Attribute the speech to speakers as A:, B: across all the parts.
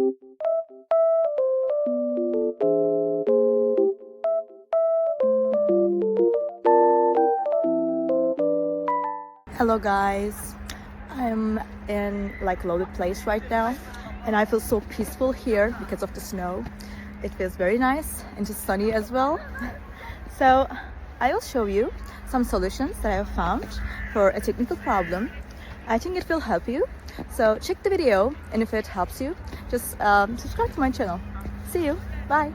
A: Hello guys, I'm in like loaded place right now and I feel so peaceful here because of the snow. It feels very nice and just sunny as well. So I will show you some solutions that I have found for a technical problem. I think it will help you. So check the video, and if it helps you, just subscribe to my channel. See you. Bye.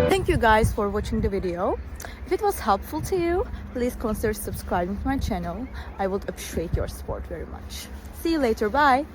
A: Thank you guys for watching the video. If it was helpful to you, please consider subscribing to my channel. I would appreciate your support very much. See you later. Bye.